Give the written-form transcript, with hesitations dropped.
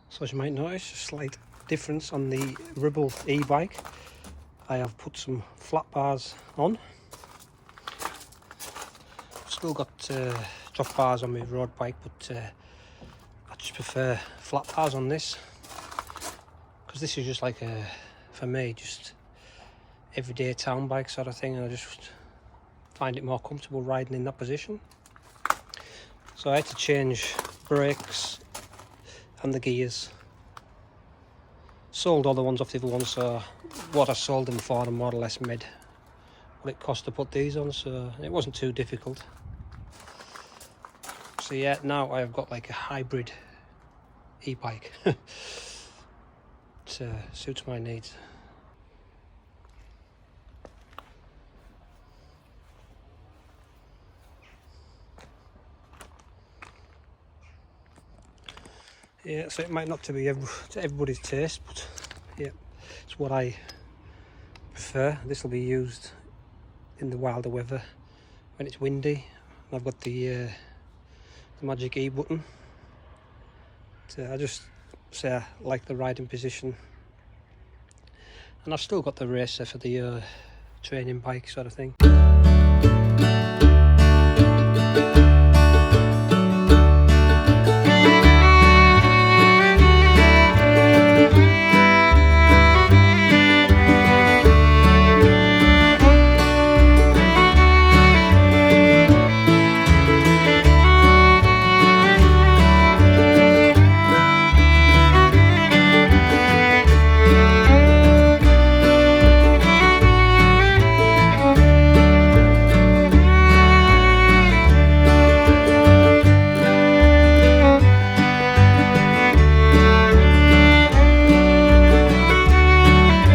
So as you might notice, a slight difference on the Ribble e-bike. I have put some flat bars on. I've still got drop bars on my road bike, but I just prefer flat bars on this, because this is just like a, for me, just everyday town bike sort of thing, and I just find it more comfortable riding in that position. So I had to change brakes and the gears. Sold all the ones off the other one, so what I sold them for, I more or less made what it cost to put these on, so it wasn't too difficult. So yeah, now I've got like a hybrid e-bike. It suits my needs. Yeah, so it might not to be to everybody's taste, but yeah, it's what I prefer. This will be used in the wilder weather when it's windy. I've got the magic E button. I just say I like the riding position, and I've still got the racer for the training bike sort of thing.